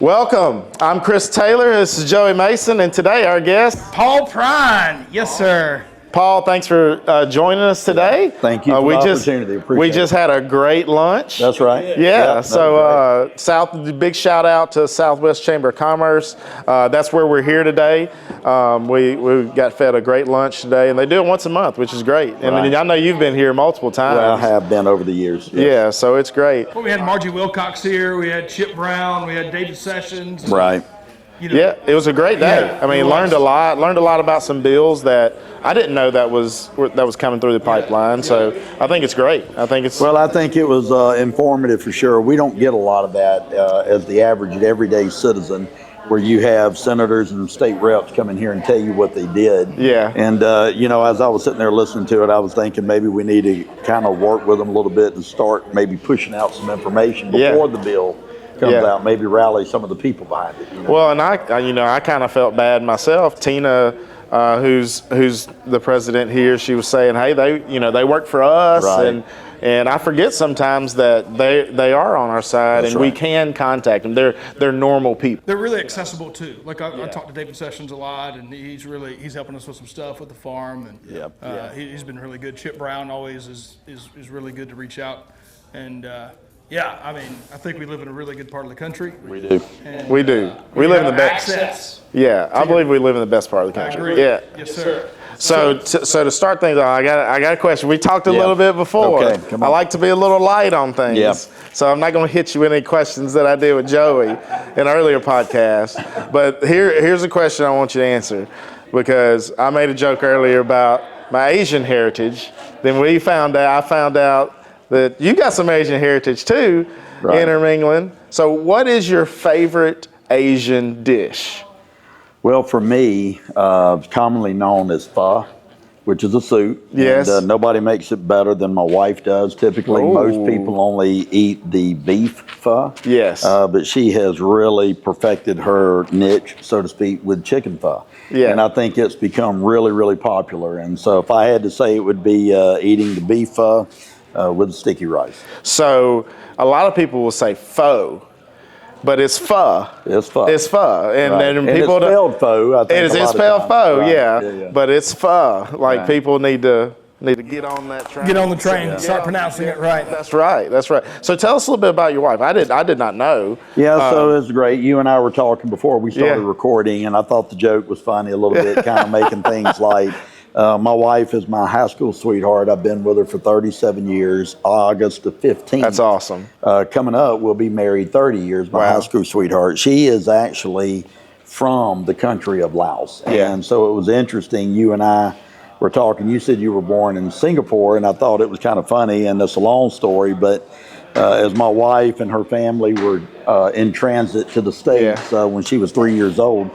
Welcome. I'm Chris Taylor. This is Joey Mason, and today our guest, Paul Prine. Yes, sir. Paul. Thanks for joining us today. Thank you for the opportunity. Appreciate we just had a great lunch. That's right. Yeah. So big shout out to Southwest Chamber of Commerce. That's where we're here today. We got fed a great lunch today, and they do it once a month, which is great. And I know you've been here multiple times. Well, I have been over the years. Yes. Yeah. So it's great. Well, we had Margie Wilcox here. We had Chip Brown. We had David Sessions. Right. Yeah, it was a great day. Yeah, I mean, learned a lot about some bills that I didn't know that was coming through the pipeline. So I think it's great. I think it was informative for sure. We don't get a lot of that as the average everyday citizen, where you have senators and state reps come in here and tell you what they did. Yeah. And as I was sitting there listening to it, I was thinking maybe we need to kind of work with them a little bit and start maybe pushing out some information before the bill comes out, maybe rally some of the people behind it. Well, and I kind of felt bad myself. Tina, who's the president here, she was saying, hey, they work for us, right. and I forget sometimes that they are on our side. That's and right. we can contact them. They're normal people. They're really accessible too. Like I talked to David Sessions a lot, and he's helping us with some stuff with the farm, and he's been really good. Chip Brown always is really good to reach out, and. I think we live in a really good part of the country. We do. And, we do. We live in the best. Access. Yeah, I believe we live in the best part of the country. I agree. Yeah. Yes, sir. So to start things off, I got a question. We talked a little bit before. Okay, come on. I like to be a little light on things. Yeah. So I'm not going to hit you with any questions that I did with Joey in an earlier podcast. But here's a question I want you to answer, because I made a joke earlier about my Asian heritage. Then I found out that you got some Asian heritage too, intermingling. So what is your favorite Asian dish? Well, for me, it's commonly known as pho, which is a soup. Yes. And nobody makes it better than my wife does. Typically, most people only eat the beef pho. Yes. But she has really perfected her niche, so to speak, with chicken pho. Yeah. And I think it's become really, really popular. And so if I had to say, it would be eating the beef pho with sticky rice. So a lot of people will say pho, but it's pho. It's pho. It's pho, and Right. then And people it's spelled pho. I think it's spelled pho, right. yeah. But it's pho. Like Right. people need to get on that train. Get on the train and start pronouncing it right. That's right. So tell us a little bit about your wife. I did not know. Yeah, so it's great. You and I were talking before we started recording, and I thought the joke was funny a little bit, kind of making things light. My wife is my high school sweetheart. I've been with her for 37 years, August the 15th. That's awesome. Coming up, we'll be married 30 years, my high school sweetheart. She is actually from the country of Laos. Yeah. And so it was interesting. You and I were talking. You said you were born in Singapore, and I thought it was kind of funny, and it's a long story, but as my wife and her family were in transit to the States when she was 3 years old,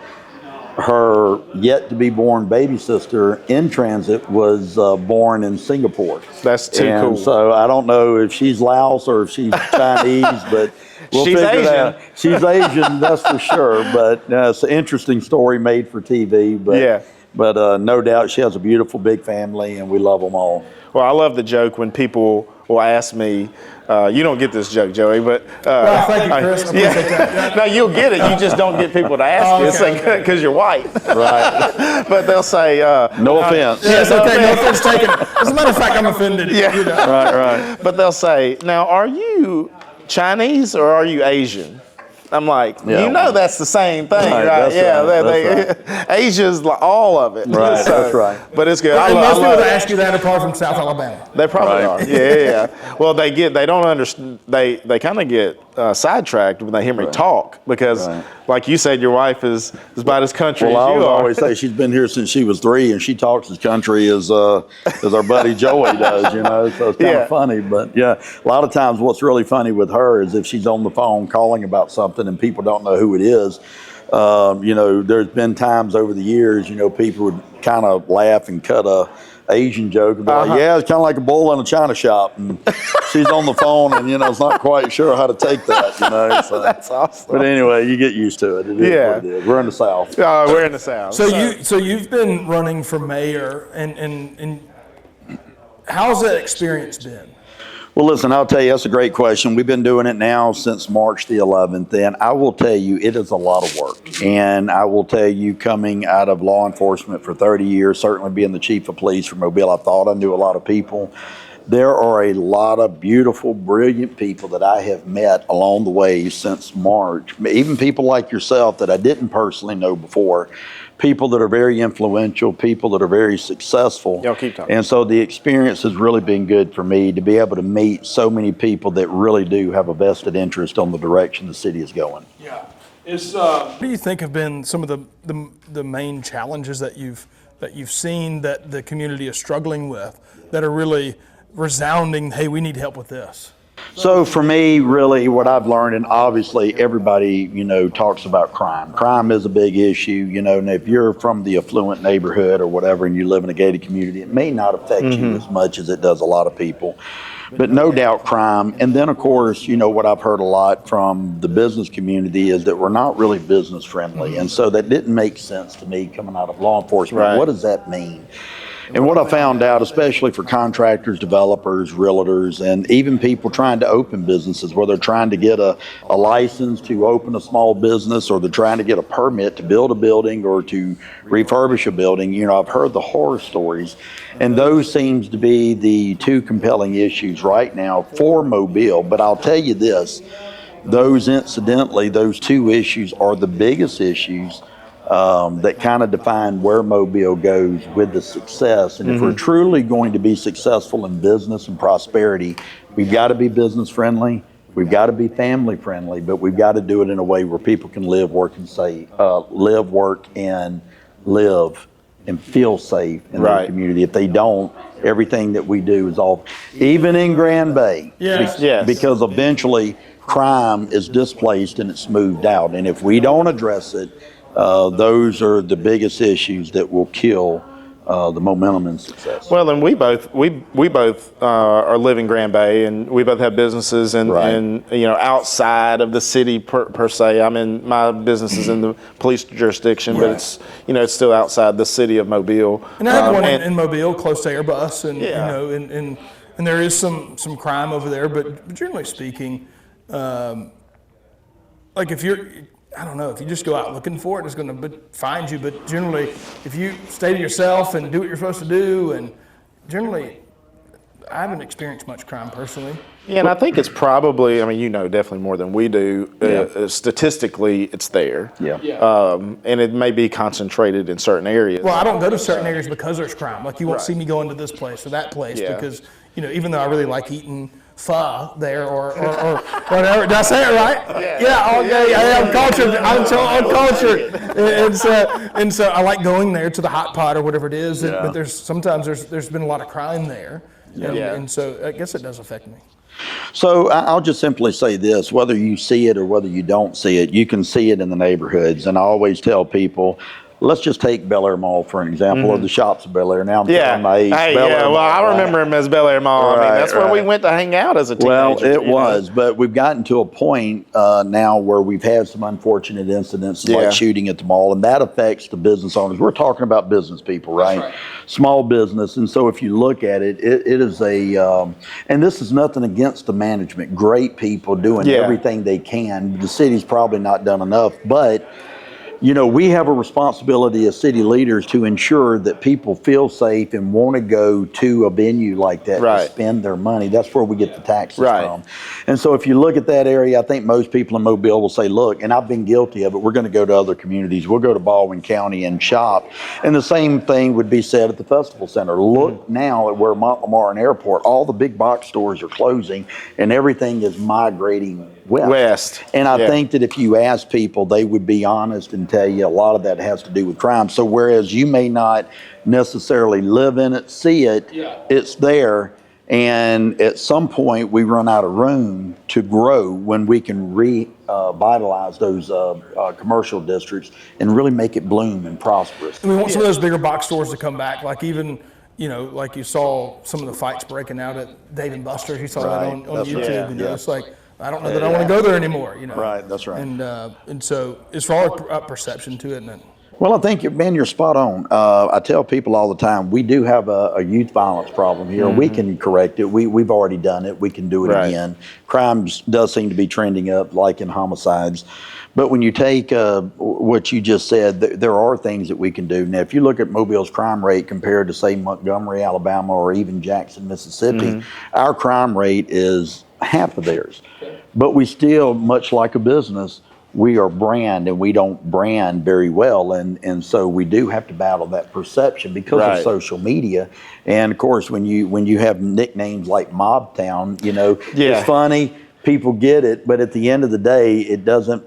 her yet-to-be-born baby sister in transit was born in Singapore. That's too cool. So I don't know if she's Laos or if she's Chinese, but we'll She's figure it Asian. out. She's Asian, that's for sure. But it's an interesting story made for TV. But no doubt she has a beautiful big family, and we love them all. Well, I love the joke when people will ask me, you don't get this joke, Joey, but... well, thank you, Chris. I appreciate that. No, you'll get it. You just don't get people to ask you. It's like, because you're white. Right. But they'll say... No offense. Yeah, it's okay. No offense taken. As a matter of fact, I'm offended. Yeah. You know. Right. But they'll say, now, are you Chinese or are you Asian? I'm like, you know that's the same thing, right? That's Asia's all of it. Right, that's right. But it's good. And most people that ask you that are probably from South Alabama. They probably are. Yeah. Well, they don't understand. They kind of get sidetracked when they hear me talk, because, like you said, your wife is about as country as you are. Well, I always say she's been here since she was 3, and she talks as country as our buddy Joey does. So it's kind of funny. But a lot of times what's really funny with her is if she's on the phone calling about something and people don't know who it is. There's been times over the years, people would kind of laugh and cut a Asian joke about, it's kind of like a bull in a china shop, and she's on the phone and is not quite sure how to take that. So. That's awesome. But anyway, you get used to it. It is what it is. We're in the South. We're in the South. So you've been running for mayor, and how's that experience been? Well, listen, I'll tell you, that's a great question. We've been doing it now since March the 11th, and I will tell you, it is a lot of work. And I will tell you, coming out of law enforcement for 30 years, certainly being the chief of police for Mobile, I thought I knew a lot of people. There are a lot of beautiful, brilliant people that I have met along the way since March, even people like yourself that I didn't personally know before. People that are very influential, people that are very successful. Y'all keep talking. And so the experience has really been good for me to be able to meet so many people that really do have a vested interest on the direction the city is going. Yeah. What do you think have been some of the main challenges that you've seen that the community is struggling with that are really resounding, hey, we need help with this? So for me, really, what I've learned, and obviously everybody, talks about crime. Crime is a big issue, and if you're from the affluent neighborhood or whatever and you live in a gated community, it may not affect you as much as it does a lot of people. But no doubt crime. And then, of course, what I've heard a lot from the business community is that we're not really business friendly. And so that didn't make sense to me coming out of law enforcement. Right. What does that mean? And what I found out, especially for contractors, developers, realtors, and even people trying to open businesses, where they're trying to get a license to open a small business, or they're trying to get a permit to build a building or to refurbish a building, I've heard the horror stories. And those seems to be the two compelling issues right now for Mobile. But I'll tell you this, those two issues are the biggest issues that kind of define where Mobile goes with the success. And if we're truly going to be successful in business and prosperity, we've got to be business friendly, we've got to be family friendly, but we've got to do it in a way where people can live, work, and live and feel safe in their community. If they don't, everything that we do is all, even in Grand Bay, because eventually crime is displaced and it's moved out. And if we don't address it, those are the biggest issues that will kill the momentum and success. Well, and we both are living Grand Bay, and we both have businesses and outside of the city per se. I mean, my business is in the police jurisdiction, but it's it's still outside the city of Mobile. And I have one in Mobile, close to Airbus, and and there is some crime over there. But generally speaking, like if you're, I don't know, if you just go out looking for it, it's going to find you. But generally, if you stay to yourself and do what you're supposed to do, and generally, I haven't experienced much crime personally. Yeah, and I think it's probably, definitely more than we do. Statistically, it's there. And it may be concentrated in certain areas. Well, I don't go to certain areas because there's crime. Like you won't see me going to this place or that place because, even though I really like eating pho there or whatever. Did I say it right? I'm cultured. I'm so uncultured. And so I like going there to the hot pot or whatever it is. But there's been a lot of crime there. And so I guess it does affect me. So I'll just simply say this, whether you see it or whether you don't see it, you can see it in the neighborhoods. And I always tell people, let's just take Bel Air Mall for an example, or the shops of Bel Air. Now I'm telling my age. I remember him as Bel Air Mall. That's where we went to hang out as a teenager. Well, it was, but we've gotten to a point now where we've had some unfortunate incidents like shooting at the mall, and that affects the business owners. We're talking about business people, right? Small business. And so if you look at it, it is and this is nothing against the management, great people doing everything they can. The city's probably not done enough, but we have a responsibility as city leaders to ensure that people feel safe and want to go to a venue like that to spend their money. That's where we get the taxes from. And so if you look at that area, I think most people in Mobile will say, look, and I've been guilty of it, we're going to go to other communities. We'll go to Baldwin County and shop. And the same thing would be said at the Festival Center. Look now at where Montlamar and Airport, all the big box stores are closing and everything is migrating west. And I think that if you ask people, they would be honest and tell you a lot of that has to do with crime. So whereas you may not necessarily live in it, see it, it's there. And at some point we run out of room to grow when we can revitalize those commercial districts and really make it bloom and prosperous. And we want some of those bigger box stores to come back, like even like you saw some of the fights breaking out at Dave & Buster's. You saw that on YouTube. It's like, I don't know that I want to go there anymore. Right, that's right. And so it's all a perception to it. Well, I think, you're spot on. I tell people all the time, we do have a youth violence problem here. We can correct it. We've already done it. We can do it again. Crimes does seem to be trending up, like in homicides. But when you take what you just said, there are things that we can do. Now, if you look at Mobile's crime rate compared to, say, Montgomery, Alabama, or even Jackson, Mississippi, our crime rate is half of theirs. But we still, much like a business, we are brand, and we don't brand very well, and so we do have to battle that perception because of social media. And of course, when you have nicknames like Mob Town, it's funny, people get it, but at the end of the day, it doesn't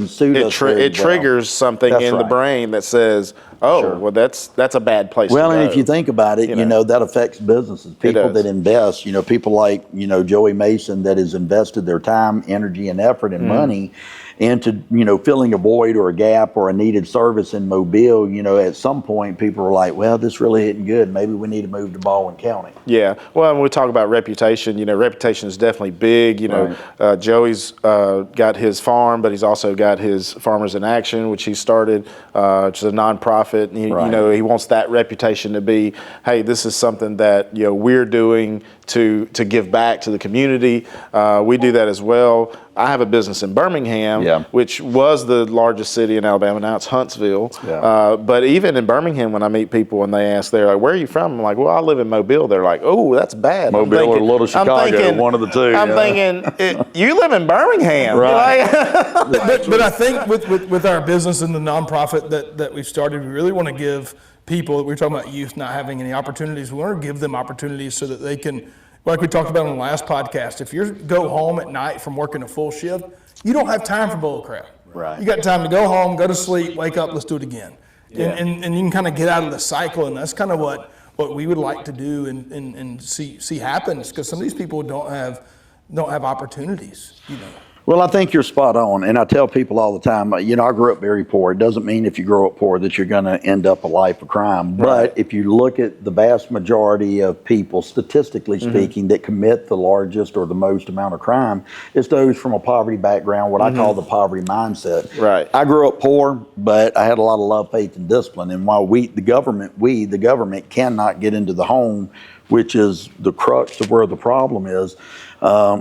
suit us. It triggers something in the brain that says, well, that's a bad place to go. And if you think about it, that affects businesses, people that invest, people like, Joey Mason that has invested their time, energy, and effort and money into, filling a void or a gap or a needed service in Mobile. At some point people are like, well, this really isn't good. Maybe we need to move to Baldwin County. Yeah. Well, when we talk about reputation, reputation is definitely big. Joey's got his farm, but he's also got his Farmers in Action, which he started, which is a nonprofit. And he wants that reputation to be, hey, this is something that we're doing to give back to the community. We do that as well. I have a business in Birmingham, which was the largest city in Alabama. Now it's Huntsville. But even in Birmingham, when I meet people and they ask, they're like, where are you from? I'm like, well, I live in Mobile. They're like, oh, that's bad. Mobile or Little Chicago, one of the two. I'm thinking, you live in Birmingham. Right. But I think with our business and the nonprofit that we've started, we really want to give people, we're talking about youth not having any opportunities. We want to give them opportunities so that they can, like we talked about on the last podcast, if you go home at night from working a full shift, you don't have time for bull crap. Right. You got time to go home, go to sleep, wake up, let's do it again. And you can kind of get out of the cycle, and that's kind of what we would like to do and see happen, because some of these people don't have opportunities, Well, I think you're spot on, and I tell people all the time, I grew up very poor. It doesn't mean if you grow up poor that you're going to end up a life of crime. But if you look at the vast majority of people, statistically speaking, that commit the largest or the most amount of crime, it's those from a poverty background, what I call the poverty mindset. Right. I grew up poor, but I had a lot of love, faith, and discipline. And while the government cannot get into the home, which is the crux of where the problem is,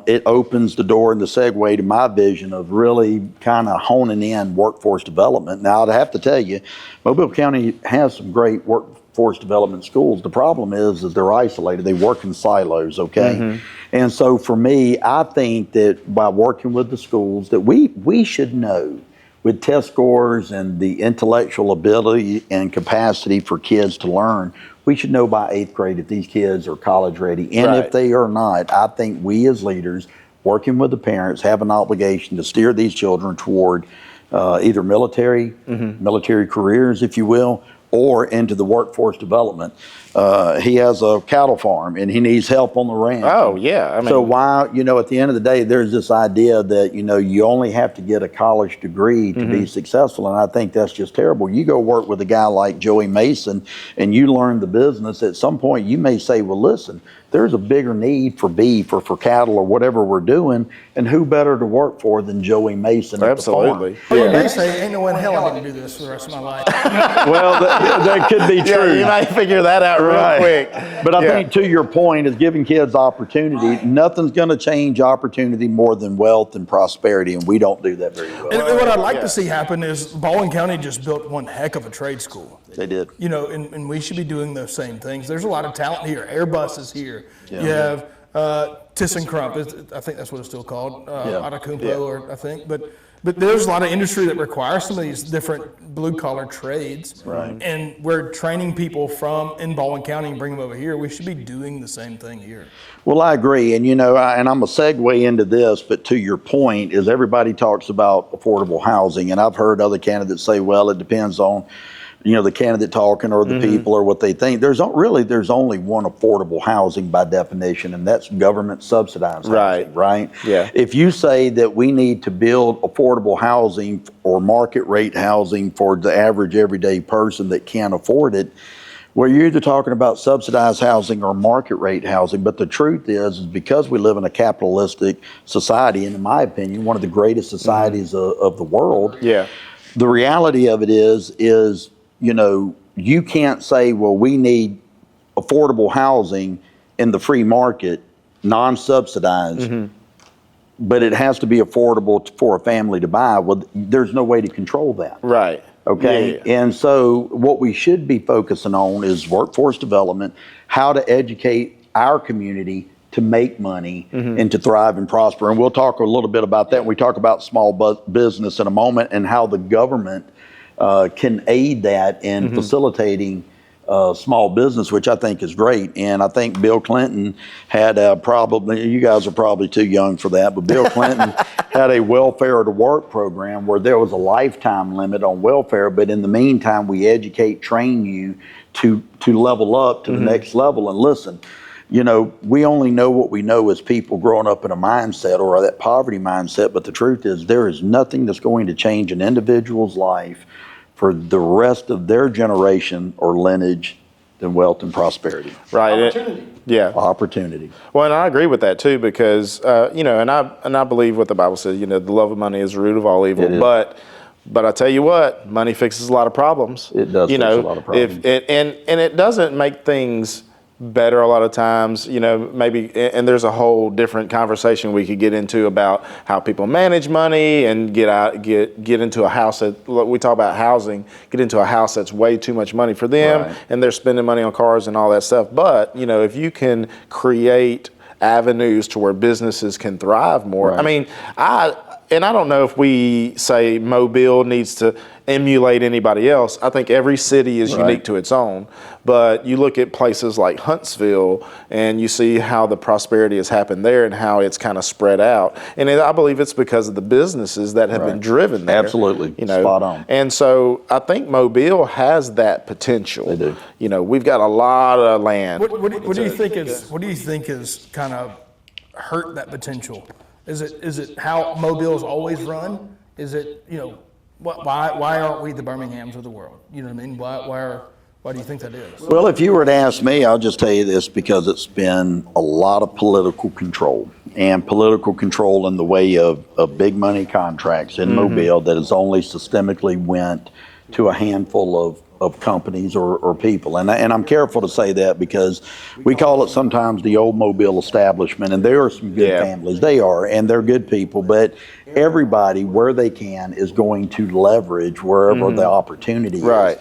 it opens the door and the segue to my vision of really kind of honing in workforce development. Now, I'd have to tell you, Mobile County has some great workforce development schools. The problem is they're isolated. They work in silos, okay? And so for me, I think that by working with the schools that we should know with test scores and the intellectual ability and capacity for kids to learn, we should know by 8th grade if these kids are college ready. And if they are not, I think we as leaders, working with the parents, have an obligation to steer these children toward either military careers, if you will, or into the workforce development. He has a cattle farm and he needs help on the ranch. Oh, yeah. I mean, so why, at the end of the day, there's this idea that, you only have to get a college degree to be successful. And I think that's just terrible. You go work with a guy like Joey Mason and you learn the business. At some point, you may say, well, listen, there's a bigger need for beef or for cattle or whatever we're doing. And who better to work for than Joey Mason at the farm? You may say, ain't no way in hell I can do this for the rest of my life. Well, that could be true. You might figure that out real quick. But I think to your point is giving kids opportunity. Nothing's going to change opportunity more than wealth and prosperity, and we don't do that very well. And what I'd like to see happen is Baldwin County just built one heck of a trade school. They did. And we should be doing those same things. There's a lot of talent here. Airbus is here. You have ThyssenKrupp, I think that's what it's still called, Atakumpo, I think. But there's a lot of industry that requires some of these different blue-collar trades. Right. And we're training people in Baldwin County and bring them over here. We should be doing the same thing here. Well, I agree. And, and I'm a segue into this, but to your point is everybody talks about affordable housing. And I've heard other candidates say, well, it depends on the candidate talking or the people or what they think. There's only one affordable housing by definition, and that's government subsidized housing, right? Yeah. If you say that we need to build affordable housing or market rate housing for the average everyday person that can't afford it, well, you're either talking about subsidized housing or market rate housing. But the truth is because we live in a capitalistic society, and in my opinion, one of the greatest societies of the world, the reality of it is, you can't say, well, we need affordable housing in the free market, non-subsidized, but it has to be affordable for a family to buy. Well, there's no way to control that. Right. Okay. Yeah. And so what we should be focusing on is workforce development, how to educate our community to make money and to thrive and prosper. And we'll talk a little bit about that when we talk about small business in a moment and how the government can aid that in facilitating small business, which I think is great. And I think Bill Clinton had probably, you guys are probably too young for that, but Bill Clinton had a welfare to work program where there was a lifetime limit on welfare, but in the meantime, we educate, train you to level up to the next level. And listen, we only know what we know as people growing up in a mindset or that poverty mindset, but the truth is there is nothing that's going to change an individual's life for the rest of their generation or lineage than wealth and prosperity. Right. Opportunity. Opportunity. Well, and I agree with that too, because and I believe what the Bible says. The love of money is the root of all evil. But I tell you what, money fixes a lot of problems. It does fix a lot of problems. And it doesn't make things better a lot of times, maybe, and there's a whole different conversation we could get into about how people manage money and get into a house that, we talk about housing, get into a house that's way too much money for them, Right. and they're spending money on cars and all that stuff. But, if you can create avenues to where businesses can thrive more. Right. I mean, I don't know if we say Mobile needs to emulate anybody else. I think every city is unique to its own. But you look at places like Huntsville and you see how the prosperity has happened there and how it's kind of spread out. And I believe it's because of the businesses that have been driven there. Absolutely. Spot on. And so I think Mobile has that potential. They do. We've got a lot of land. What do you think is kind of hurt that potential? Is it how Mobile's always run? Is it, why aren't we the Birminghams of the world? You know what I mean? Why do you think that is? Well, if you were to ask me, I'll just tell you this, because it's been a lot of political control and political control in the way of big money contracts in Mobile that has only systemically went to a handful of companies or people. And I'm careful to say that because we call it sometimes the old Mobile establishment, and there are some good families. They are, and they're good people, but everybody, where they can, is going to leverage wherever the opportunity is.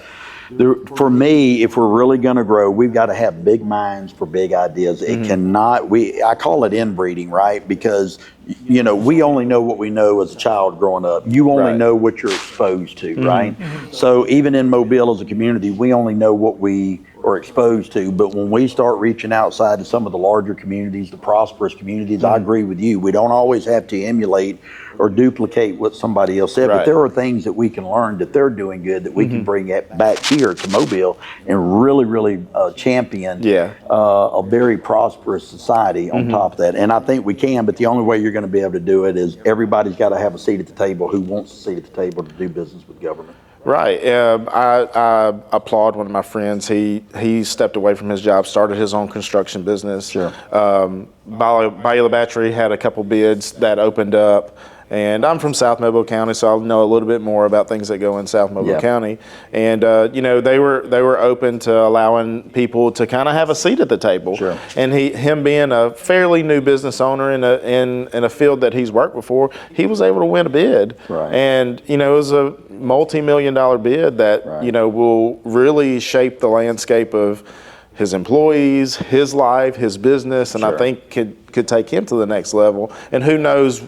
For me, if we're really going to grow, we've got to have big minds for big ideas. It cannot, I call it inbreeding, right? Because, we only know what we know as a child growing up. You only know what you're exposed to, right? So even in Mobile as a community, we only know what we are exposed to. But when we start reaching outside to some of the larger communities, the prosperous communities, I agree with you. We don't always have to emulate or duplicate what somebody else said, but there are things that we can learn that they're doing good that we can bring it back here to Mobile and really, really champion a very prosperous society on top of that. And I think we can, but the only way you're going to be able to do it is everybody's got to have a seat at the table who wants a seat at the table to do business with government. Right. I applaud one of my friends. He stepped away from his job, started his own construction business. Sure. Bayou Battery had a couple bids that opened up. And I'm from South Mobile County, so I'll know a little bit more about things that go in South Mobile County. And they were open to allowing people to kind of have a seat at the table. Sure. And him being a fairly new business owner in a field that he's worked before, he was able to win a bid. Right. And it was a multi-million-dollar bid that will really shape the landscape of his employees, his life, his business, and I think could take him to the next level. And who knows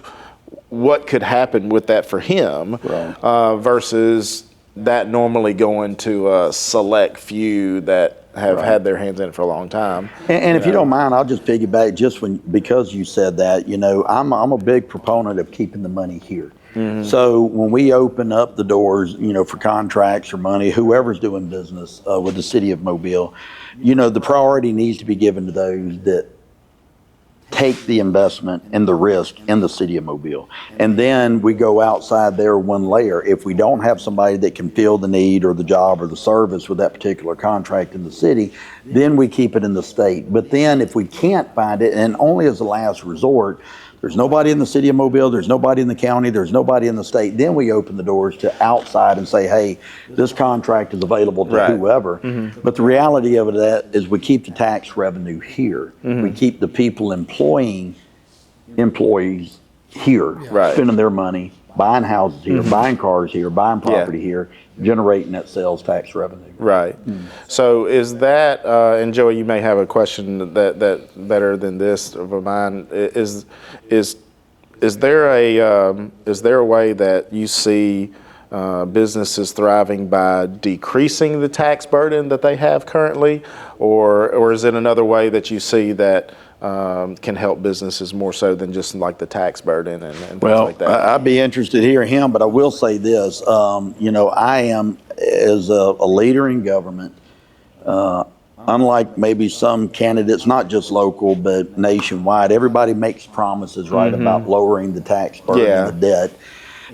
what could happen with that for him versus that normally going to a select few that have had their hands in it for a long time. And if you don't mind, I'll just piggyback because you said that, I'm a big proponent of keeping the money here. So when we open up the doors, for contracts or money, whoever's doing business with the city of Mobile, the priority needs to be given to those that take the investment and the risk in the city of Mobile. And then we go outside there one layer. If we don't have somebody that can fill the need or the job or the service with that particular contract in the city, then we keep it in the state. But then if we can't find it, and only as a last resort, There's nobody in the city of Mobile, there's nobody in the county, there's nobody in the state. Then we open the doors to outside and say, hey, this contract is available to whoever. But the reality of it is we keep the tax revenue here. We keep the people employees here, spending their money, buying houses here, buying cars here, buying property here, generating that sales tax revenue. Right. So is that, and Joey, you may have a question that better than this of mine. Is there a way that you see businesses thriving by decreasing the tax burden that they have currently, or is it another way that you see that can help businesses more so than just like the tax burden and things like that? I'd be interested to hear him, but I will say this. I am, as a leader in government, unlike maybe some candidates, not just local, but nationwide, everybody makes promises, about lowering the tax burden and the debt.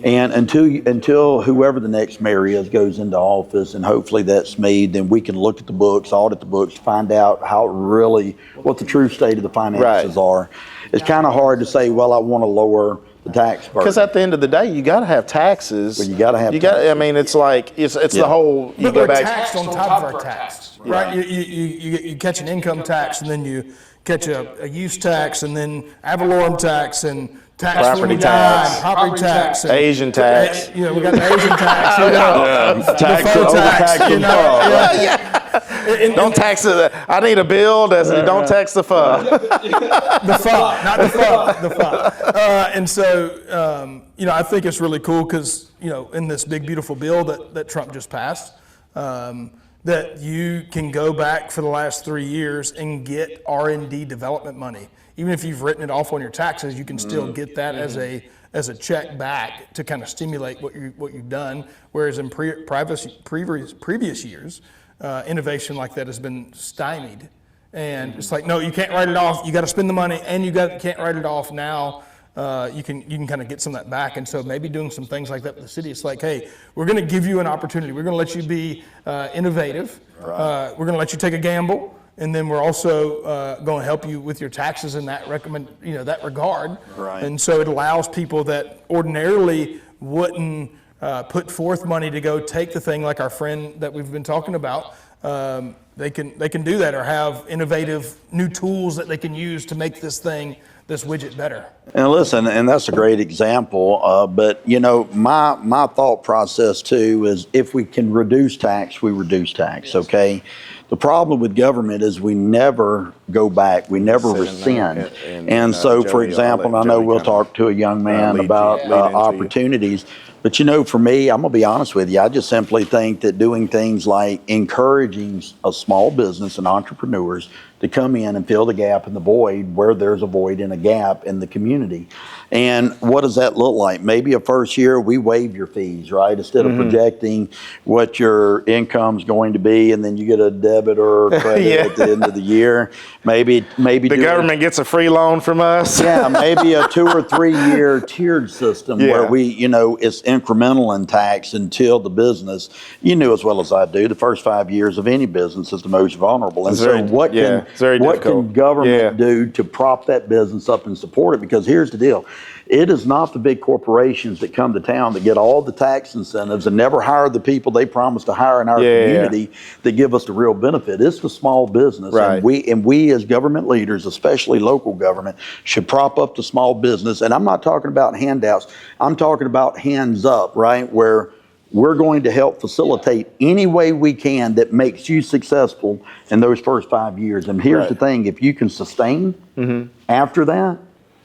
And until whoever the next mayor is goes into office, and hopefully that's me, then we can look at the books, audit the books, find out what the true state of the finances are. It's kind of hard to say, well, I want to lower the tax burden. Because at the end of the day, you got to have taxes. Well, you got to have taxes. I mean, it's like, it's the whole, you But go we're back. taxed on top of our tax, right? You catch an income tax, and then you catch a use tax, and then ad valorem tax, and tax Property when we die, tax. and property tax, and Asian tax. we got the Asian tax, Tax the faux tax, Don't tax it. I need a bill that says don't tax the pho. The pho, not the pho, the pho. And so, I think it's really cool because, in this big, beautiful bill that Trump just passed, that you can go back for the last 3 years and get R&D development money. Even if you've written it off on your taxes, you can still get that as a check back to kind of stimulate what you've done. Whereas in previous years, innovation like that has been stymied. And it's like, no, you can't write it off. You got to spend the money, and you can't write it off now. You can kind of get some of that back. And so maybe doing some things like that with the city, it's like, hey, we're going to give you an opportunity. We're going to let you be innovative. We're going to let you take a gamble. And then we're also going to help you with your taxes in that that regard. Right. And so it allows people that ordinarily wouldn't put forth money to go take the thing, like our friend that we've been talking about. They can do that, or have innovative new tools that they can use to make this widget better. And listen, and that's a great example. But my thought process too is, if we can reduce tax, we reduce tax. Okay. The problem with government is we never go back, we never rescind. And so, for example, I know we'll talk to a young man about opportunities. But for me, I'm gonna be honest with you, I just simply think that doing things like encouraging a small business and entrepreneurs to come in and fill the gap in the void where there's a void and a gap in the community. And what does that look like? Maybe a first year we waive your fees, right? Instead of projecting what your income's going to be, and then you get a debit or a credit at the end of the year. Maybe the government gets a free loan from us. Yeah, maybe a 2 or 3 year tiered system where we, it's incremental in tax until the business, as well as I do, the first 5 years of any business is the most vulnerable. And so what can government do to prop that business up and support it? Because here's the deal. It is not the big corporations that come to town that get all the tax incentives and never hire the people they promise to hire in our community that give us the real benefit. It's the small business. Right. And we as government leaders, especially local government, should prop up the small business. And I'm not talking about handouts. I'm talking about hands up, right? Where we're going to help facilitate any way we can that makes you successful in those first 5 years. And here's the thing, if you can sustain after that,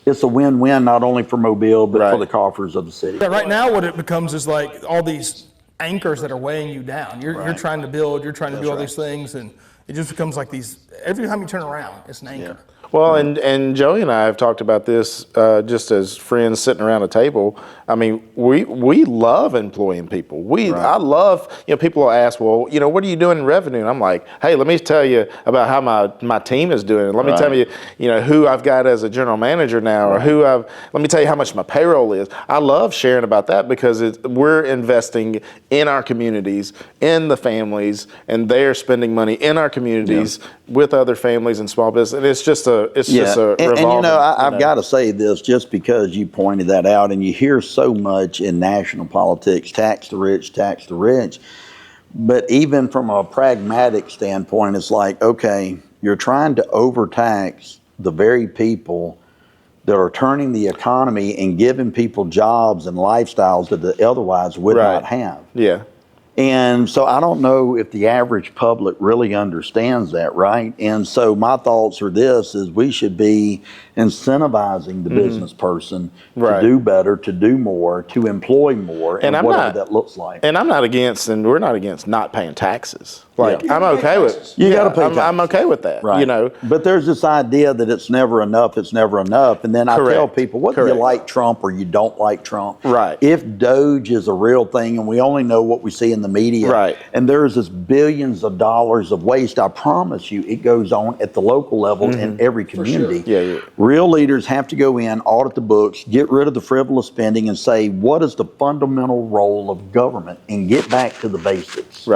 it's a win-win, not only for Mobile, but for the coffers of the city. Yeah, right now what it becomes is like all these anchors that are weighing you down. You're trying to build, you're trying to do all these things, and it just becomes like these, every time you turn around, it's an anchor. Well, and Joey and I have talked about this just as friends sitting around a table. I mean, we love employing people. I love, people will ask, well, what are you doing in revenue? And I'm like, hey, let me tell you about how my team is doing. Let me tell you, who I've got as a general manager now, or let me tell you how much my payroll is. I love sharing about that because we're investing in our communities, in the families, and they're spending money in our communities with other families and small business. And it's just a revolving. And you know, I've got to say this just because you pointed that out, and you hear so much in national politics, tax the rich, tax the rich. But even from a pragmatic standpoint, it's like, okay, you're trying to overtax the very people that are turning the economy and giving people jobs and lifestyles that they otherwise would not have. Yeah. And so I don't know if the average public really understands that, right? And so my thoughts are this, is we should be incentivizing the business person to do better, to do more, to employ more, and whatever that looks like. And I'm not against, and we're not against not paying taxes. Like, I'm okay with you got to pay taxes. I'm okay with that, right. you know. But there's this idea that it's never enough, and then I tell people, whether you like Trump or you don't like Trump, if Doge is a real thing and we only know what we see in the media, and there's this billions of dollars of waste, I promise you it goes on at the local level in every community. Real leaders have to go in, audit the books, get rid of the frivolous spending, and say, what is the fundamental role of government, and get back to the basics.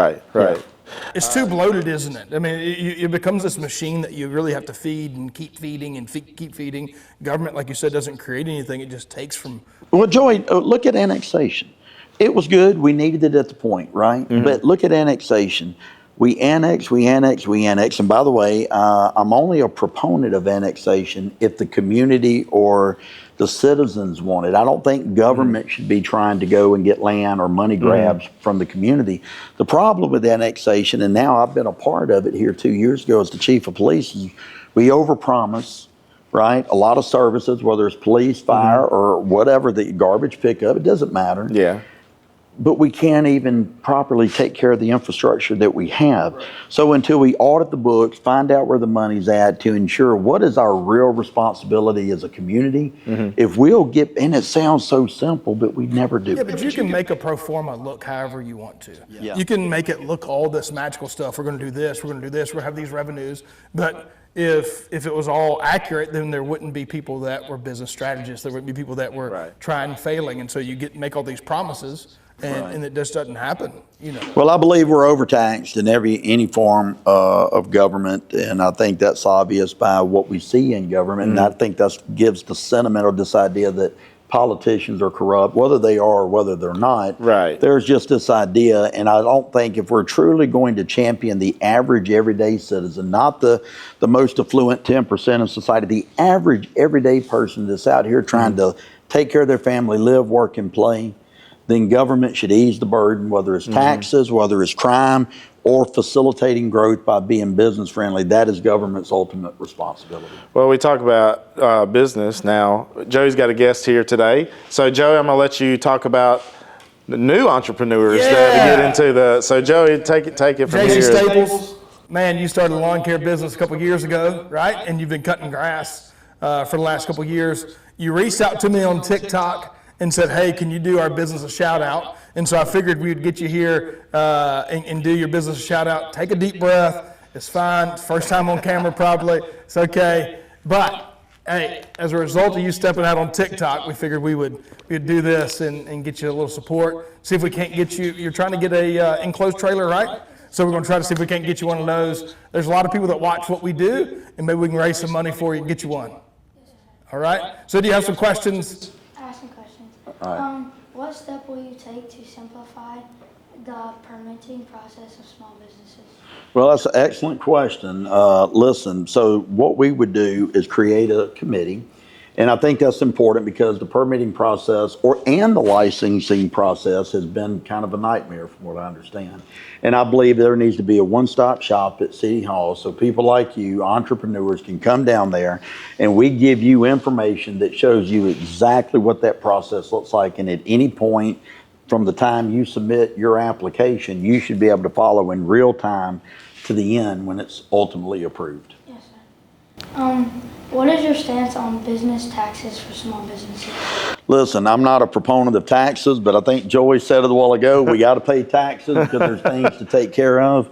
It's too bloated, isn't it? I mean, it becomes this machine that you really have to feed and keep feeding and keep feeding. Government, like you said, doesn't create anything. It just takes from... Well, Joey, look at annexation. It was good. We needed it at the point, right? But look at annexation. We annex. And by the way, I'm only a proponent of annexation if the community or the citizens want it. I don't think government should be trying to go and get land or money grabs from the community. The problem with annexation, and now I've been a part of it here 2 years ago as the chief of police, is we overpromise, right? A lot of services, whether it's police, fire, or whatever, the garbage pickup, it doesn't matter. But we can't even properly take care of the infrastructure that we have. So until we audit the books, find out where the money's at to ensure what is our real responsibility as a community, if we'll get, and it sounds so simple, but we never do. Yeah, but you can make a pro forma look however you want to. You can make it look all this magical stuff. We're going to do this, we're going to do this, we're going to have these revenues. But if it was all accurate, then there wouldn't be people that were business strategists. There wouldn't be people that were trying and failing. And so you make all these promises. And it just doesn't happen, you know. Well, I believe we're overtaxed in any form of government, and I think that's obvious by what we see in government. And I think that gives the sentiment of this idea that politicians are corrupt, whether they are or whether they're not. There's just this idea, and I don't think if we're truly going to champion the average everyday citizen, not the most affluent 10% of society, the average everyday person that's out here trying to take care of their family, live, work, and play, then government should ease the burden, whether it's taxes, whether it's crime, or facilitating growth by being business friendly. That is government's ultimate responsibility. Well, we talk about business now. Joey's got a guest here today. So Joey, I'm gonna let you talk about the new entrepreneurs that get into so Joey, take it from JC here. Staples, man, you started a lawn care business a couple years ago, right? And you've been cutting grass for the last couple years. You reached out to me on TikTok and said, hey, can you do our business a shout out? And so I figured we'd get you here and do your business a shout out. Take a deep breath. It's fine. First time on camera probably. It's okay. But hey, as a result of you stepping out on TikTok, we figured we'd do this and get you a little support. See if we can't get you, you're trying to get a enclosed trailer, right? So we're going to try to see if we can't get you one of those. There's a lot of people that watch what we do, and maybe we can raise some money for you and get you one. All right? So do you have some questions? What step will you take to simplify the permitting process of small businesses? Well, that's an excellent question. Listen, so what we would do is create a committee, and I think that's important because the permitting process and the licensing process has been kind of a nightmare from what I understand. And I believe there needs to be a one-stop shop at City Hall so people like you, entrepreneurs, can come down there and we give you information that shows you exactly what that process looks like. And at any point from the time you submit your application, you should be able to follow in real time to the end when it's ultimately approved. Yes, sir. What is your stance on business taxes for small businesses? Listen, I'm not a proponent of taxes, but I think Joey said it a while ago, we got to pay taxes because there's things to take care of.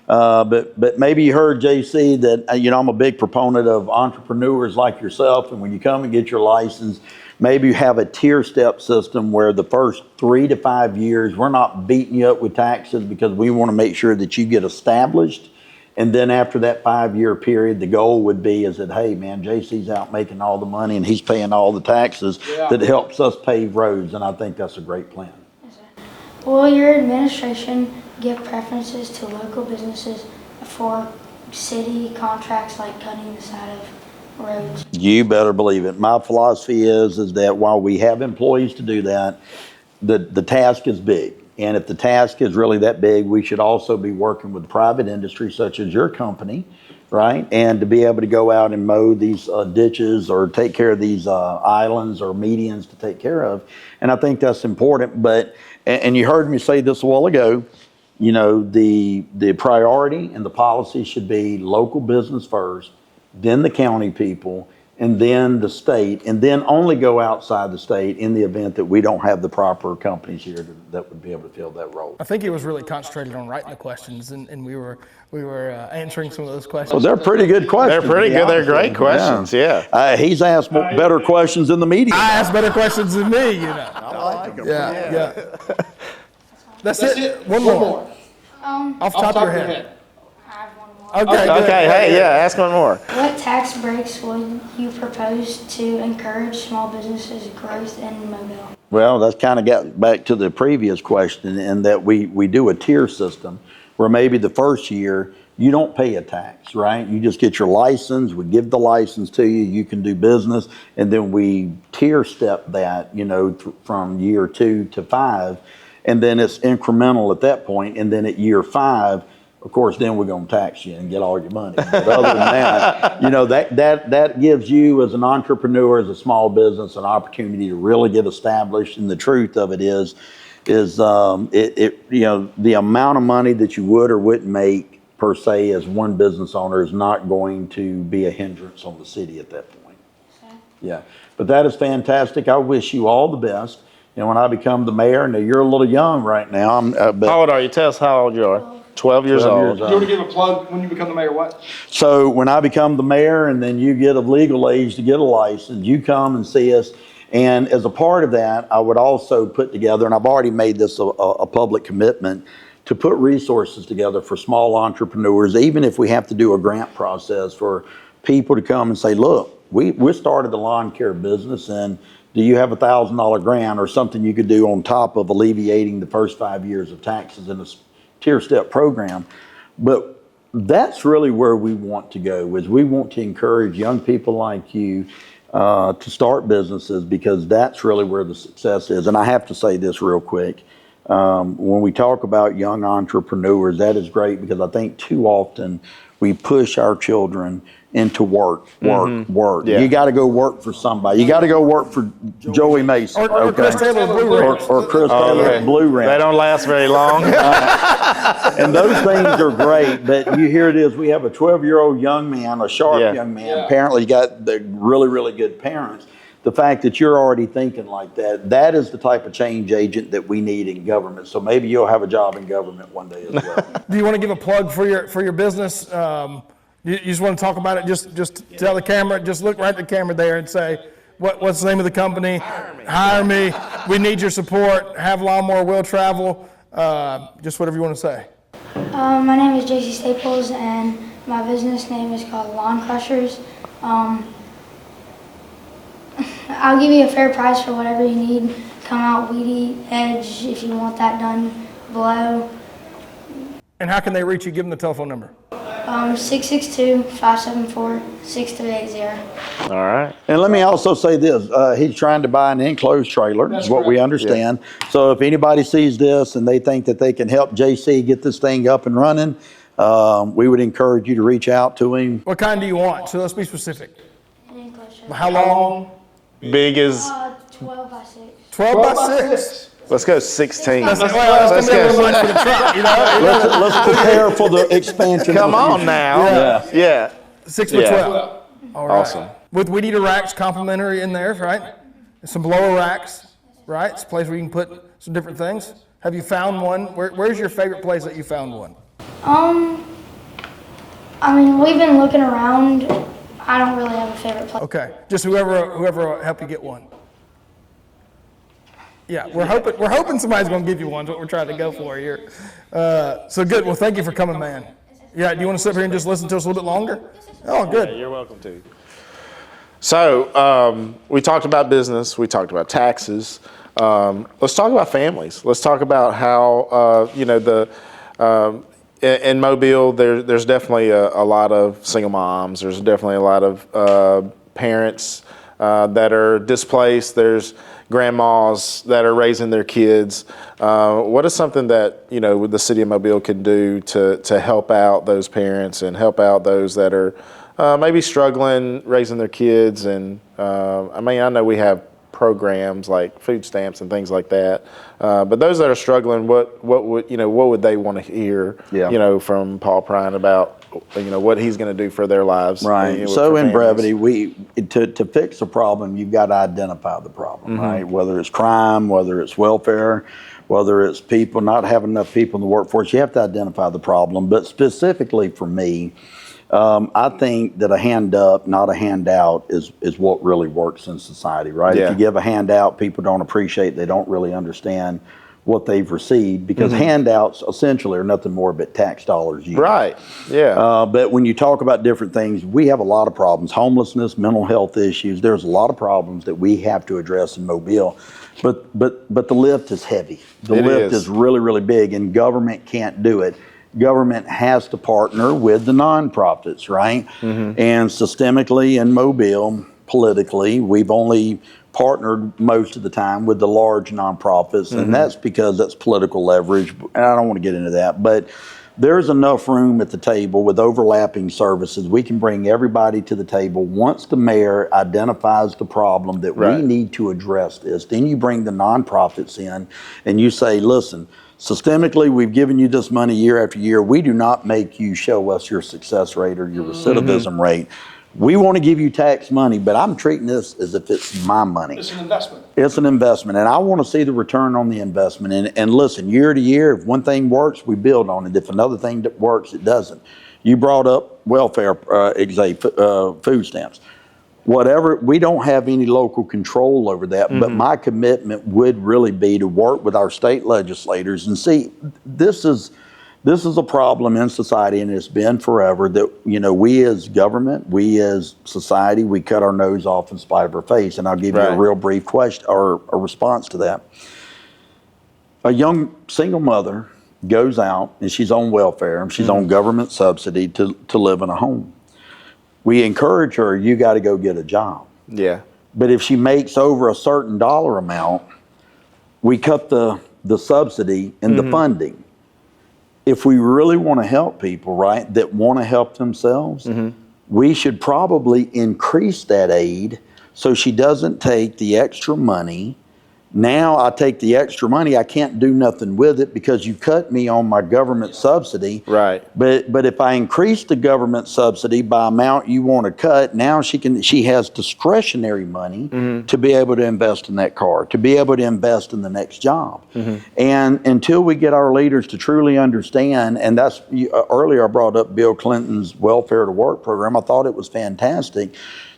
But maybe you heard, JC, that I'm a big proponent of entrepreneurs like yourself, and when you come and get your license, maybe you have a tier step system where the first 3 to 5 years, we're not beating you up with taxes because we want to make sure that you get established And then after that 5-year period, the goal would be is that, hey man, JC's out making all the money and he's paying all the taxes that helps us pave roads. And I think that's a great plan. Will your administration give preferences to local businesses for city contracts like cutting the side of roads? You better believe it. My philosophy is that while we have employees to do that, the task is big. And if the task is really that big, we should also be working with private industry such as your company, right? And to be able to go out and mow these ditches or take care of these islands or medians to take care of. And I think that's important. But, and you heard me say this a while ago, you know, the priority and the policy should be local business first, then the county people, and then the state, and then only go outside the state in the event that we don't have the proper companies here that would be able to fill that role. I think he was really concentrated on writing the questions, and we were answering some of those questions. Well, they're pretty good questions. They're pretty good. They're great questions. Yeah. He's asked better questions than the media. I asked better questions than me, you know. I like them. Yeah. That's it. One more. Off the top of your head. I have one more. Okay. Good. Okay. Hey, yeah. Ask one more. What tax breaks would you propose to encourage small businesses' growth in Mobile? Well, that's kind of got back to the previous question in that we do a tier system where maybe the first year you don't pay a tax, right? You just get your license, we give the license to you, you can do business, and then we tier step that, you know, from year 2 to 5, and then it's incremental at that point, and then at year 5, of course, then we're going to tax you and get all your money. But other than that, you know, that gives you as an entrepreneur, as a small business, an opportunity to really get established. And the truth of it is you know, the amount of money that you would or wouldn't make per se as one business owner is not going to be a hindrance on the city at that point. Okay. Yeah, but that is fantastic. I wish you all the best. And when I become the mayor, now you're a little young right now. How old are you? Tell us how old you are. 12 years 12 old. years Do you want to give a plug when you become the mayor? What? So when I become the mayor and then you get of legal age to get a license, you come and see us. And as a part of that, I would also put together, and I've already made this a public commitment, to put resources together for small entrepreneurs, even if we have to do a grant process for people to come and say, look, we started the lawn care business, and do you have $1,000 grant or something you could do on top of alleviating the first 5 years of taxes in a tier step program? But that's really where we want to go, is we want to encourage young people like you to start businesses, because that's really where the success is. And I have to say this real quick. When we talk about young entrepreneurs, that is great, because I think too often we push our children into work. Yeah. You got to go work for somebody. You got to go work for Joey Mason. Or Chris Taylor Blue Ranch. Or Chris Taylor at Blue Ranch. They don't last very long. And those things are great, but here it is. We have a 12-year-old young man, a sharp young man. Apparently, got the really, really good parents. The fact that you're already thinking like that, that is the type of change agent that we need in government. So maybe you'll have a job in government one day as well. Do you want to give a plug for your business? You just want to talk about it? Just tell the camera. Just look right at the camera there and say, what's the name of the company? Hire me. We need your support. Have Lawnmower Will Travel. Just whatever you want to say. My name is JC Staples, and my business name is called Lawn Crushers. I'll give you a fair price for whatever you need. Come out, weedy edge, if you want that done below. And how can they reach you? Give them the telephone number. 662-574-6380. All right. And let me also say this, he's trying to buy an enclosed trailer, is what we understand. Yeah. So if anybody sees this and they think that they can help JC get this thing up and running, we would encourage you to reach out to him. What kind do you want? So let's be specific. An enclosed trailer. How long? Big as? 12 by 6. 12 by 6. Let's go 16. Let's go. For the truck, you know? Let's prepare for the expansion. Come on now. Yeah. 6 by 12. All right. Awesome. With weed eater racks complimentary in there, right? Some blower racks, right? It's a place where you can put some different things. Have you found one? Where's your favorite place that you found one? I mean, we've been looking around. I don't really have a favorite place. Okay. Just whoever helped you get one. Yeah, we're hoping somebody's going to give you one. Is what we're trying to go for here. So good. Well, thank you for coming, man. Yeah, do you want to sit here and just listen to us a little bit longer? Oh, good. Yeah, you're welcome to. So we talked about business. We talked about taxes. Let's talk about families. Let's talk about how in Mobile there's definitely a lot of single moms. There's definitely a lot of parents that are displaced. There's grandmas that are raising their kids. What is something that the city of Mobile can do to help out those parents and help out those that are maybe struggling raising their kids? And I know we have programs like food stamps and things like that, but those that are struggling, what would they want to hear from Paul Prine about what he's going to do for their lives? Right. So in brevity, to fix a problem, you've got to identify the problem, right? Whether it's crime, whether it's welfare, whether it's people not having enough people in the workforce, you have to identify the problem. But specifically for me, I think that a hand up, not a handout, is what really works in society, right? Yeah. If you give a handout, people don't appreciate, they don't really understand what they've received, because handouts essentially are nothing more but tax dollars used. Right, yeah. But when you talk about different things, we have a lot of problems: homelessness, mental health issues. There's a lot of problems that we have to address in Mobile. But the lift is heavy. The lift is really, really big, and government can't do it. Government has to partner with the nonprofits, right? And systemically in Mobile, politically, we've only partnered most of the time with the large nonprofits, and that's because that's political leverage, and I don't want to get into that, but there's enough room at the table with overlapping services. We can bring everybody to the table. Once the mayor identifies the problem that we need to address this, then you bring the nonprofits in and you say, listen, systemically, we've given you this money year after year. We do not make you show us your success rate or your recidivism rate. We want to give you tax money, but I'm treating this as if it's my money. It's an investment. It's an investment, and I want to see the return on the investment. And listen, year to year, if one thing works, we build on it. If another thing that works, it doesn't. You brought up welfare, food stamps. Whatever, we don't have any local control over that, but my commitment would really be to work with our state legislators and see, this is a problem in society, and it's been forever, that we as government, we as society, we cut our nose off in spite of our face. And I'll give you a real brief question or a response to that. A young single mother goes out and she's on welfare and she's on government subsidy to live in a home. We encourage her, you got to go get a job. Yeah. But if she makes over a certain dollar amount, we cut the subsidy and the funding. If we really want to help people, right, that want to help themselves, we should probably increase that aid so she doesn't take the extra money. Now I take the extra money, I can't do nothing with it because you cut me on my government subsidy. Right. But if I increase the government subsidy by amount you want to cut, now she has discretionary money to be able to invest in that car, to be able to invest in the next job. And until we get our leaders to truly understand, and that's earlier I brought up Bill Clinton's Welfare to Work program. I thought it was fantastic.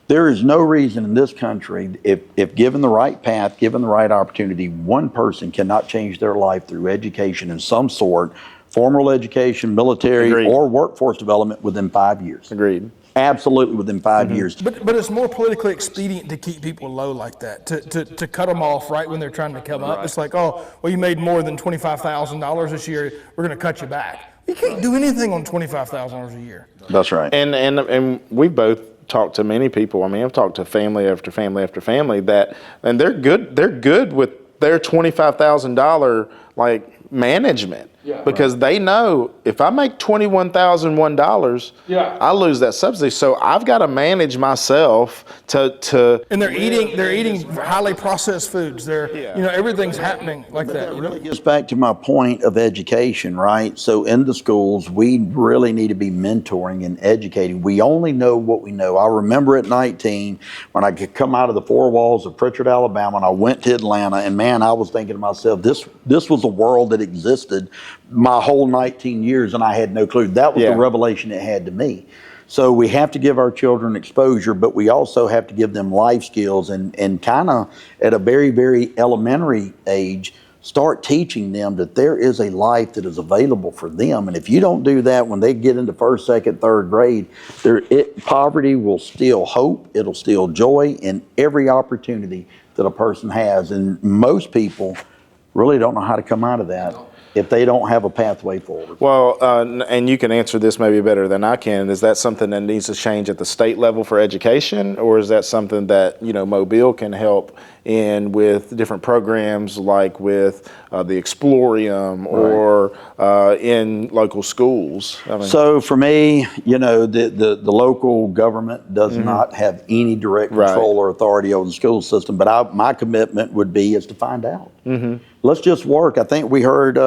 There is no reason in this country, if given the right path, given the right opportunity, one person cannot change their life through education in some sort, formal education, military, or workforce development within 5 years. Agreed. Absolutely within 5 years. But it's more politically expedient to keep people low like that, to cut them off right when they're trying to come up. It's like, oh, well, you made more than $25,000 this year, we're going to cut you back. You can't do anything on $25,000 a year. That's right. And we both talked to many people. I mean, I've talked to family after family after family and they're good with their $25,000 management. Because they know if I make $21,001, I lose that subsidy. So I've got to manage myself to. And they're eating highly processed foods. Everything's happening like that. It really gets back to my point of education, right? So in the schools, we really need to be mentoring and educating. We only know what we know. I remember at 19 when I could come out of the four walls of Pritchard, Alabama, and I went to Atlanta, and man, I was thinking to myself, this was a world that existed my whole 19 years, and I had no clue. That was the revelation it had to me. So we have to give our children exposure, but we also have to give them life skills and kind of at a very, very elementary age, Start teaching them that there is a life that is available for them. And if you don't do that when they get into first, second, third grade, poverty will steal hope, it'll steal joy in every opportunity that a person has. And most people really don't know how to come out of that if they don't have a pathway forward. Well, and you can answer this maybe better than I can. Is that something that needs to change at the state level for education, or is that something that, you know, Mobile can help in with different programs like with the Explorium or in local schools? I mean, so for me, you know, the local government does not have any direct control or authority over the school system, but my commitment would be is to find out. Let's just work. I think we heard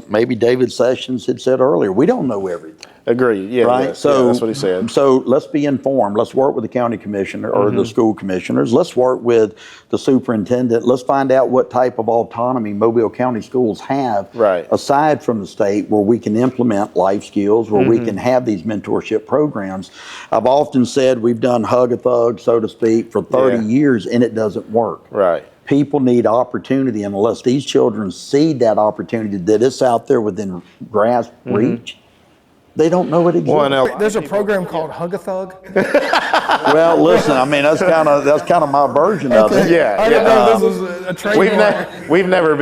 maybe David Sessions had said earlier, we don't know everything. Agreed. Yeah. Right. Yeah, So that's what he said. So let's be informed. Let's work with the county commissioner or the school commissioners. Let's work with the superintendent. Let's find out what type of autonomy Mobile County schools have, aside from the state, where we can implement life skills, where we can have these mentorship programs. I've often said we've done hug-a-thug, so to speak, for 30 years, and it doesn't work. Right. People need opportunity, and unless these children see that opportunity, that it's out there within grasp reach, they don't know it exists. Well, There's a program called Hug-a-Thug. Well, listen, I mean, that's kind of my version of it. Yeah, I didn't know this was a trademark. we've never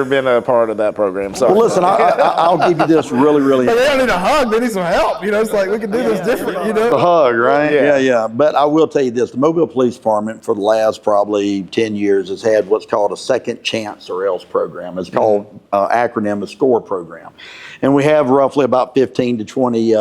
been a part of that program. So Well, listen, I'll give you this really. But they don't need a hug. They need some help. You know, it's like we can do this different. You know. The hug, right? Yeah. But I will tell you this: the Mobile Police Department, for the last probably 10 years, has had what's called a Second Chance or Else program. It's called acronym, a SCORE program, and we have roughly about 15 to 20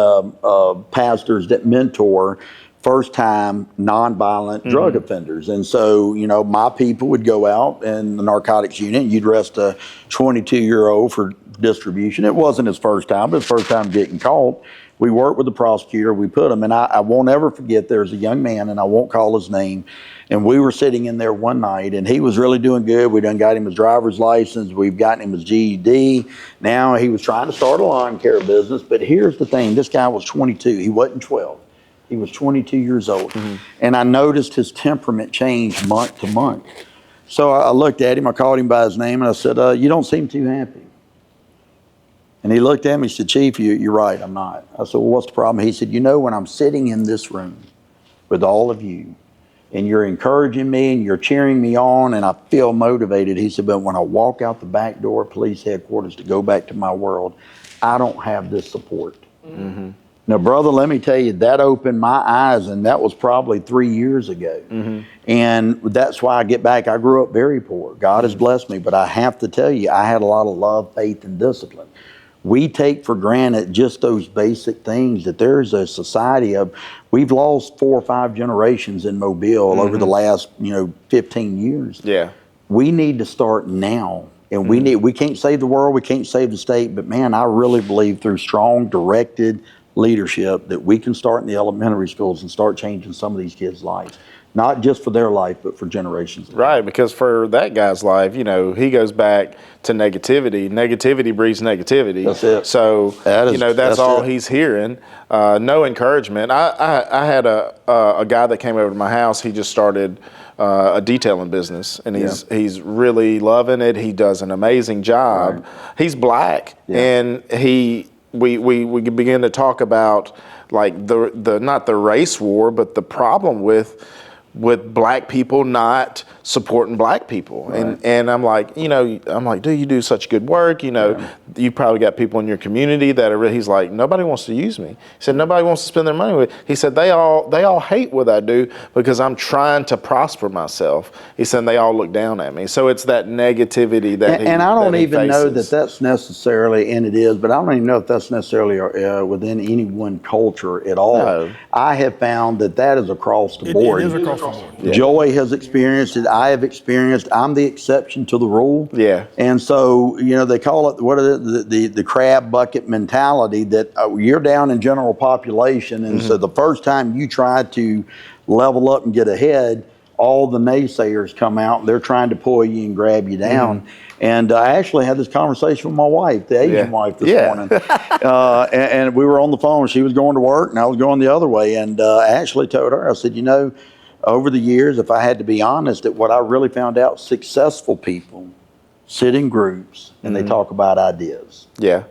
pastors that mentor first-time nonviolent drug offenders. And so, you know, my people would go out in the narcotics unit, and you'd arrest a 22-year-old for distribution. It wasn't his first time, but his first time getting caught. We worked with the prosecutor, we put him, and I won't ever forget, there's a young man, and I won't call his name, and we were sitting in there one night, and he was really doing good. We done got him his driver's license, we've gotten him his GED. Now he was trying to start a lawn care business, but here's the thing, this guy was 22, he wasn't 12. He was 22 years old. And I noticed his temperament change month to month. So I looked at him, I called him by his name, and I said, you don't seem too happy. And he looked at me, he said, Chief, you're right, I'm not. I said, well, what's the problem? He said, you know, when I'm sitting in this room with all of you, and you're encouraging me and you're cheering me on and I feel motivated, he said, but when I walk out the back door of police headquarters to go back to my world, I don't have this support. Now, brother, let me tell you, that opened my eyes, and that was probably 3 years ago. And that's why I get back. I grew up very poor. God has blessed me, but I have to tell you, I had a lot of love, faith, and discipline. We take for granted just those basic things, that there's a society of, we've lost 4 or 5 generations in Mobile over the last, 15 years. Yeah. We need to start now. And we can't save the world, we can't save the state, but man, I really believe through strong, directed leadership that we can start in the elementary schools and start changing some of these kids' lives. Not just for their life, but for generations. Right, because for that guy's life, he goes back to negativity. Negativity breeds negativity. That's it. So, that's all he's hearing. No encouragement. I had a guy that came over to my house. He just started a detailing business, and he's really loving it. He does an amazing job. Right. He's black, and we began to talk about like the not the race war, but the problem with black people not supporting black people. Right. And I'm like, dude, you do such good work. You probably got people in your community that are, he's like, nobody wants to use me. He said, nobody wants to spend their money with. He said, they all hate what I do because I'm trying to prosper myself. He said, they all look down at me. So it's that negativity that and I don't even know that that's necessarily, and it is, but I don't even know if that's necessarily within any one culture at all. No. I have found that is across the board. It is across the board. Yeah. Joy has experienced it. I have experienced. I'm the exception to the rule. Yeah. And so, they call it the crab bucket mentality, that you're down in general population, and so the first time you try to level up and get ahead, all the naysayers come out. They're trying to pull you and grab you down. And I actually had this conversation with my wife, the Asian wife, this morning. And we were on the phone. She was going to work, and I was going the other way. And I actually told her, I said, over the years, if I had to be honest, that what I really found out, successful people sit in groups and they talk about ideas. Yeah.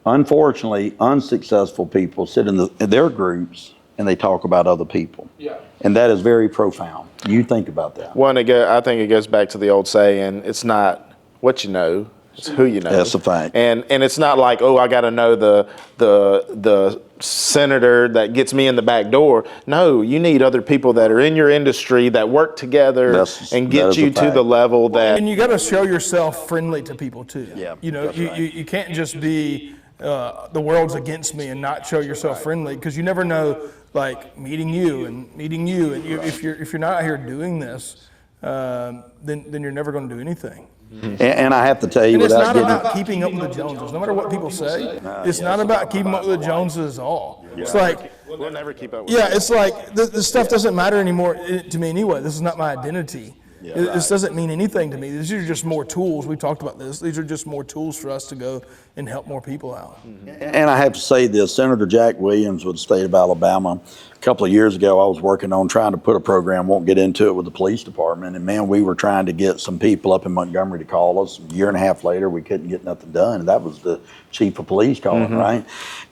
Unfortunately, unsuccessful people sit in their groups and they talk about other people. Yeah. And that is very profound. You think about that. Well, I think it goes back to the old saying, it's not what you know, it's who you know. That's a fact. And it's not like, oh, I got to know the senator that gets me in the back door. No, you need other people that are in your industry that work together and get you to the level that. And you got to show yourself friendly to people too. Yeah, you know, you can't just be the world's against me and not show yourself friendly, because you never know. Like meeting you, and if you're not out here doing this, then you're never going to do anything. And I have to tell you, And it's without not getting about keeping up with the Joneses. No matter what people say, it's not about keeping up with the Joneses at all. It's like, We'll never keep up with yeah, it's like this stuff doesn't matter anymore to me anyway. This is not my identity. This doesn't mean anything to me. These are just more tools. We talked about this. These are just more tools for us to go and help more people out. And I have to say this, Senator Jack Williams with the state of Alabama, a couple of years ago, I was working on trying to put a program, won't get into it, with the police department. And man, we were trying to get some people up in Montgomery to call us. A year and a half later, we couldn't get nothing done. And that was the chief of police calling, right?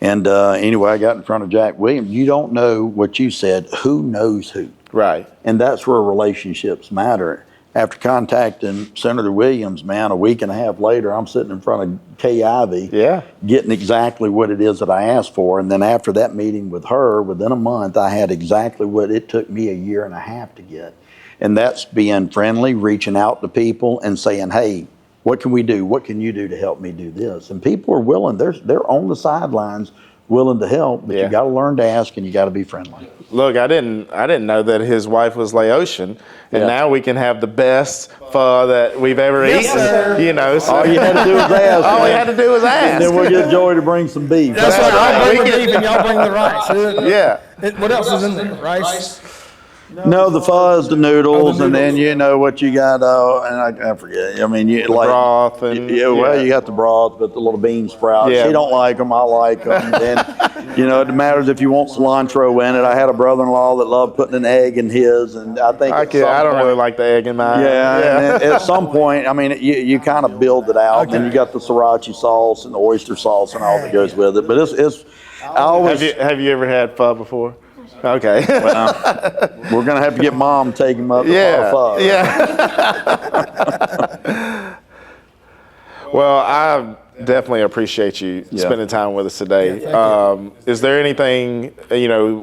And anyway, I got in front of Jack Williams. You don't know what you said, who knows who. Right. And that's where relationships matter. After contacting Senator Williams, man, a week and a half later, I'm sitting in front of Kay Ivey, getting exactly what it is that I asked for. And then after that meeting with her, within a month, I had exactly what it took me a year and a half to get. And that's being friendly, reaching out to people and saying, hey, what can we do? What can you do to help me do this? And people are willing. They're on the sidelines willing to help, but you got to learn to ask and you got to be friendly. Look, I didn't know that his wife was Laotian, and now we can have the best pho that we've ever eaten. Sir. You know, so All you had to do was ask. all we had to do was ask. And then we'll get Joey to bring some beef. That's That's right. I'll right. bring We the can- beef and y'all bring the rice. Yeah. What else is in there? Rice? No, the fuzz, the noodles, and then you know what you got. And I forget. I mean, you like broth and you got the broth, but the little bean sprouts. Yeah. She don't like them. I like them. And you know, it matters if you want cilantro in it. I had a brother-in-law that loved putting an egg in his, and I think I don't really like the egg in mine. Yeah, and at some point, I mean, you kind of build it out, and then you got the sriracha sauce and the oyster sauce and all that goes with it. But it's I always. Have you ever had pho before? Okay. We're gonna have to get Mom to take him up to pho. Yeah. Well, I definitely appreciate you spending time with us today. Is there anything,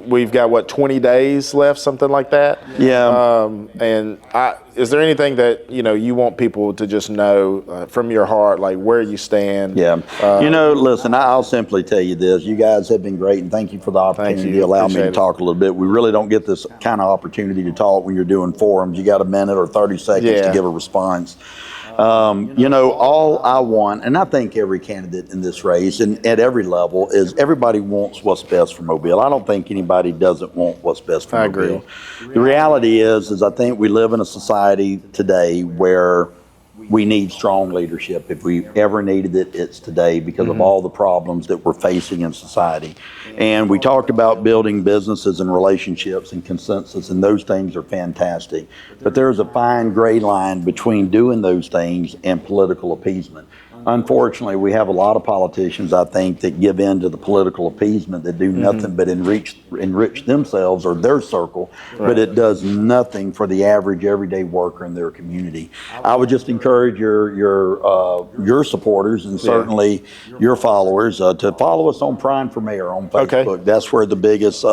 we've got 20 days left, something like that? Yeah. Is there anything that, you want people to just know from your heart, like where you stand? Yeah. Listen, I'll simply tell you this. You guys have been great, and thank you for the opportunity to allow me to talk a little bit. We really don't get this kind of opportunity to talk when you're doing forums. You got a minute or 30 seconds to give a response. All I want, and I think every candidate in this race and at every level, is everybody wants what's best for Mobile. I don't think anybody doesn't want what's best for Mobile. Agree. The reality is I think we live in a society today where we need strong leadership. If we ever needed it, it's today because of all the problems that we're facing in society. And we talked about building businesses and relationships and consensus, and those things are fantastic. But there's a fine gray line between doing those things and political appeasement. Unfortunately, we have a lot of politicians, I think, that give in to the political appeasement that do nothing but enrich themselves or their circle, but it does nothing for the average everyday worker in their community. I would just encourage your supporters and certainly your followers to follow us on Prine for Mayor on Facebook. Okay. That's where the biggest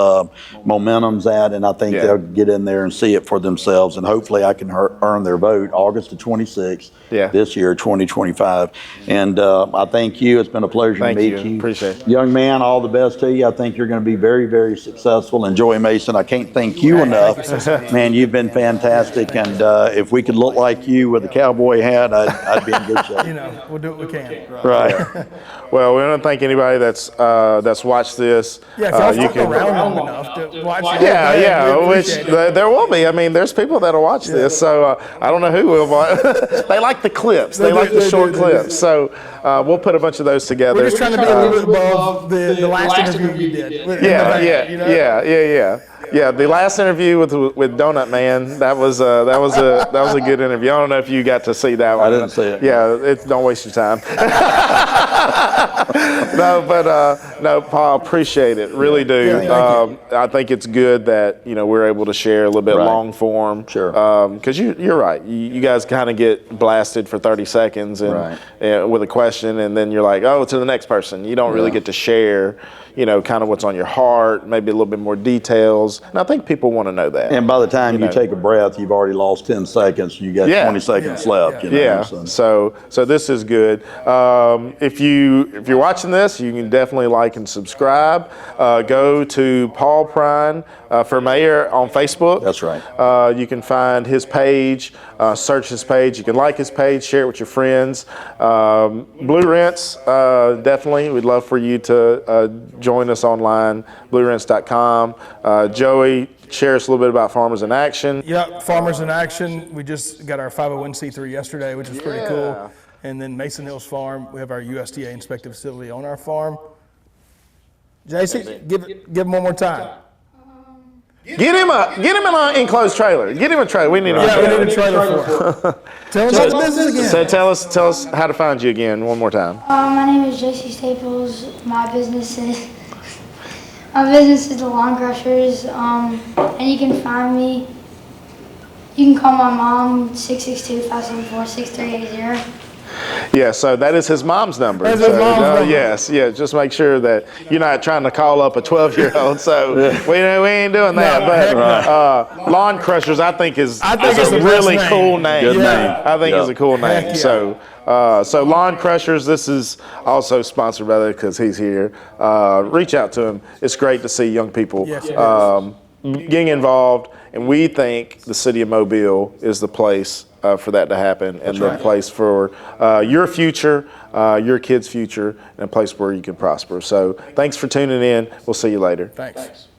momentum's at, and I think they'll get in there and see it for themselves, and hopefully I can earn their vote August the 26th this year, 2025. And I thank you. It's been a pleasure to meet you. Appreciate it. Young man, all the best to you. I think you're going to be very, very successful. And Joey Mason, I can't thank you enough. Man, you've been fantastic. And if we could look like you with a cowboy hat, I'd be in good shape. We'll do what we can. Right. Well, we want to thank anybody that's watched this. Yeah, if y'all stuck around long enough to watch it. Which there will be. I mean, there's people that'll watch this. So I don't know who will watch. They like the clips. They like the short clips. So we'll put a bunch of those together. We're just trying to be a little bit above the last interview you did. Yeah. Yeah, the last interview with Donut Man, that was a good interview. I don't know if you got to see that one. I didn't see it. Yeah, don't waste your time. No, Paul, appreciate it. Really do. I think it's good that we're able to share a little bit long form. Sure. Because you're right. You guys kind of get blasted for 30 seconds and with a question, and then you're like, oh, to the next person. You don't really get to share, kind of what's on your heart, maybe a little bit more details. And I think people want to know that. And by the time you take a breath, you've already lost 10 seconds. You got 20 seconds left. So this is good. If you're watching this, you can definitely like and subscribe. Go to Paul Prine for mayor on Facebook. That's right. You can find his page, search his page. You can like his page, share it with your friends. Blue Rents, definitely. We'd love for you to join us online, bluerents.com. Joey, share us a little bit about Farmers in Action. Yeah, Farmers in Action. We just got our 501c3 yesterday, which is pretty cool. And then Mason Hills Farm, we have our USDA inspected facility on our farm. JC, give him one more time. Get him an enclosed trailer. Get him a trailer. We need we need a trailer for him. Tell us about business again. So tell us how to find you again one more time. My name is JC Staples. My business is the Lawn Crushers. And you can find me. You can call my mom 662-574-6380. Yeah, so that is his mom's number. That's his mom's number. Yes, just make sure that you're not trying to call up a 12-year-old. So we ain't doing that. But Lawn Crushers, I think is a really cool name. Good name. I think it's a cool name. So Lawn Crushers, this is also sponsored by that because he's here. Reach out to him. It's great to see young people getting involved, and we think the city of Mobile is the place for that to happen, and the place for your future, your kids' future, and a place where you can prosper. So thanks for tuning in. We'll see you later. Thanks.